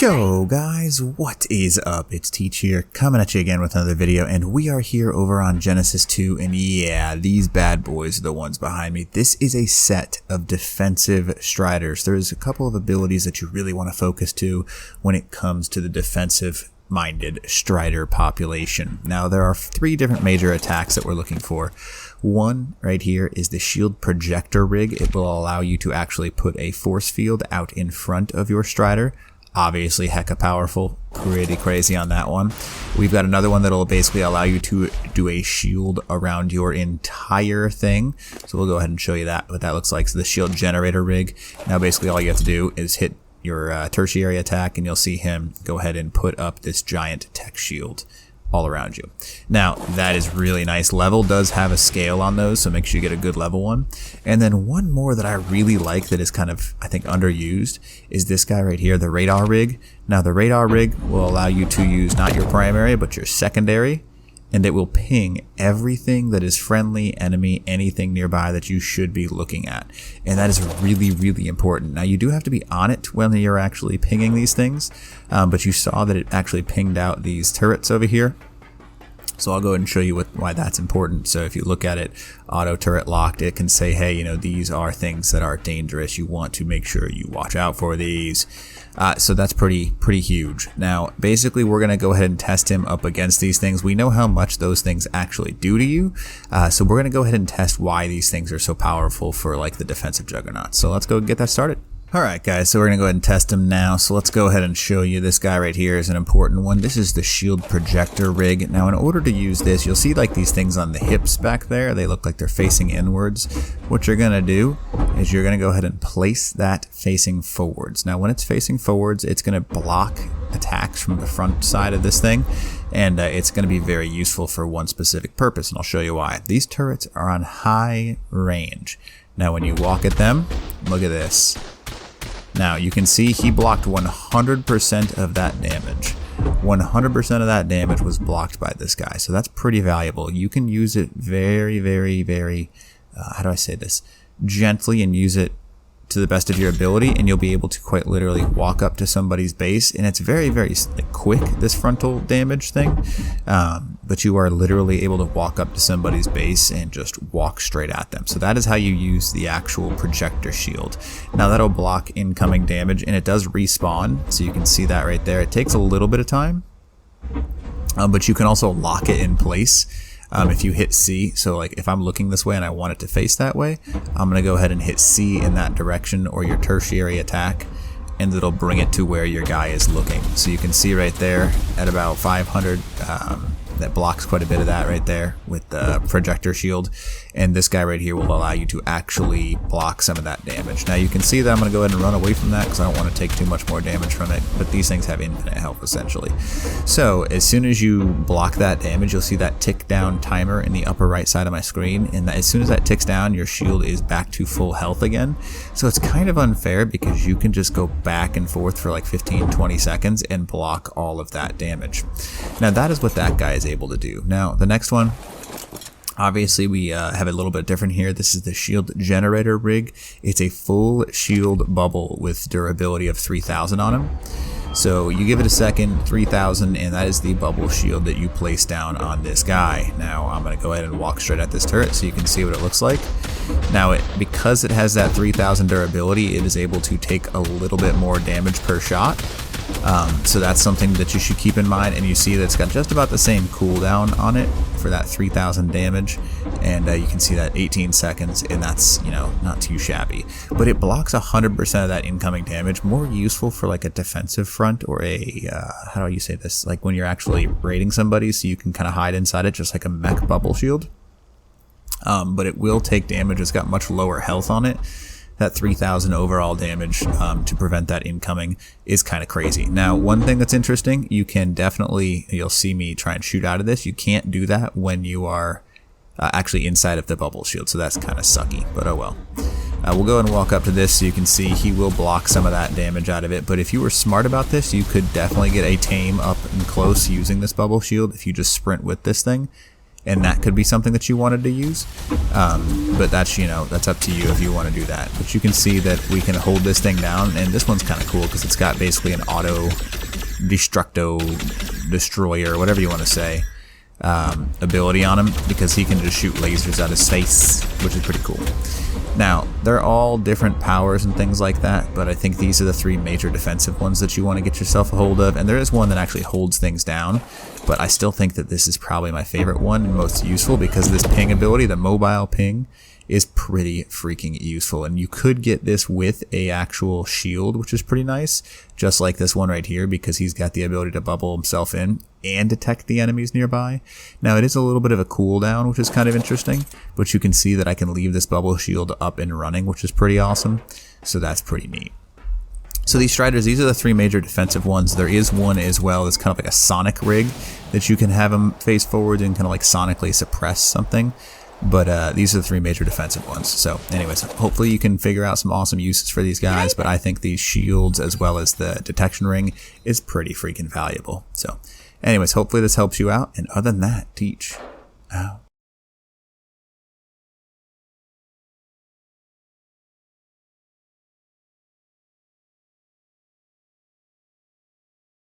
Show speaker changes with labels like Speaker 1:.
Speaker 1: Yo guys, what is up? It's Teach here, coming at you again with another video, and we are here over on Genesis 2, and yeah, these bad boys are the ones behind me. This is a set of defensive Stryders. There's a couple of abilities that you really want to focus to when it comes to the defensive-minded Strider population. Now, there are three different major attacks that we're looking for. One right here is the shield projector rig. It will allow you to actually put a force field out in front of your Strider. Obviously hecka powerful, pretty crazy on that one. We've got another one that'll basically allow you to do a shield around your entire thing. So we'll go ahead and show you that, what that looks like. So the shield generator rig. Now basically all you have to do is hit your tertiary attack and you'll see him go ahead and put up this giant tech shield all around you. Now that is really nice. Level does have a scale on those, so make sure you get a good level one. And then one more that I really like that is kind of, I think, underused is this guy right here, the radar rig. Now the radar rig will allow you to use not your primary but your secondary, and it will ping everything that is friendly, enemy, anything nearby that you should be looking at. And that is really, really important. Now you do have to be on it when you're actually pinging these things, but you saw that it actually pinged out these turrets over here. So I'll go ahead and show you why that's important. So if you look at it, auto turret locked, it can say, hey, you know, these are things that are dangerous. You want to make sure you watch out for these. So that's pretty huge. Now, basically, we're going to go ahead and test him up against these things. We know how much those things actually do to you. So we're going to go ahead and test why these things are so powerful for like the defensive juggernaut. So let's go get that started. Alright guys, so we're going to go ahead and test him now. So let's go ahead and show you this guy right here is an important one. This is the shield projector rig. Now in order to use this, you'll see like these things on the hips back there. They look like they're facing inwards. What you're going to do is you're going to go ahead and place that facing forwards. Now when it's facing forwards, it's going to block attacks from the front side of this thing. And it's going to be very useful for one specific purpose, and I'll show you why. These turrets are on high range. Now when you walk at them, look at this. Now you can see he blocked 100% of that damage. 100% of that damage was blocked by this guy. So that's pretty valuable. You can use it very, how do I say this? Gently, and use it to the best of your ability, and you'll be able to quite literally walk up to somebody's base. And it's very like, quick, this frontal damage thing. But you are literally able to walk up to somebody's base and just walk straight at them. So that is how you use the actual projector shield. Now that'll block incoming damage, and it does respawn. So you can see that right there. It takes a little bit of time, but you can also lock it in place. If you hit C, so like if I'm looking this way and I want it to face that way, I'm going to go ahead and hit C in that direction, or your tertiary attack, and it'll bring it to where your guy is looking. So you can see right there at about 500, that blocks quite a bit of that right there with the projector shield. And this guy right here will allow you to actually block some of that damage. Now you can see that I'm going to go ahead and run away from that because I don't want to take too much more damage from it, but these things have infinite health essentially. So as soon as you block that damage, you'll see that tick down timer in the upper right side of my screen, and as soon as that ticks down, your shield is back to full health again. So it's kind of unfair because you can just go back and forth for like 15-20 seconds and block all of that damage. Now that is what that guy is able to do. Now the next one, obviously we have a little bit different here. This is the shield generator rig. It's a full shield bubble with durability of 3000 on him. So you give it a second, 3000, and that is the bubble shield that you place down on this guy. Now I'm going to go ahead and walk straight at this turret so you can see what it looks like. Now because it has that 3000 durability, it is able to take a little bit more damage per shot. So that's something that you should keep in mind, and you see that it's got just about the same cooldown on it for that 3000 damage, and you can see that 18 seconds, and that's, you know, not too shabby. But it blocks 100% of that incoming damage, more useful for like a defensive front, or a, how do you say this, like when you're actually raiding somebody, so you can kind of hide inside it just like a mech bubble shield. But it will take damage. It's got much lower health on it. That 3000 overall damage to prevent that incoming is kind of crazy. Now, one thing that's interesting, you can definitely, you'll see me try and shoot out of this. You can't do that when you are actually inside of the bubble shield, so that's kind of sucky, but oh well. We'll go and walk up to this so you can see he will block some of that damage out of it, but if you were smart about this, you could definitely get a tame up and close using this bubble shield if you just sprint with this thing. and that could be something that you wanted to use. But that's, you know, that's up to you if you want to do that. But you can see that we can hold this thing down, and this one's kind of cool because it's got basically an auto destructo destroyer, whatever you want to say, ability on him, because he can just shoot lasers out of his face, which is pretty cool. Now, they're all different powers and things like that, but I think these are the 3 major defensive ones that you want to get yourself a hold of, and there is one that actually holds things down, but I still think that this is probably my favorite one and most useful, because this ping ability, the mobile ping, is pretty freaking useful, and you could get this with a actual shield, which is pretty nice, just like this one right here, because he's got the ability to bubble himself in and detect the enemies nearby. Now, it is a little bit of a cooldown, which is kind of interesting, but you can see that I can leave this bubble shield up and running, which is pretty awesome, so that's pretty neat. So these Stryders, these are the 3 major defensive ones. There is one as well that's kind of like a sonic rig that you can have them face forward and kind of like sonically suppress something. But these are the 3 major defensive ones. So anyways, hopefully you can figure out some awesome uses for these guys, but I think these shields as well as the detection ring is pretty freaking valuable. So anyways, hopefully this helps you out, and other than that, teach out.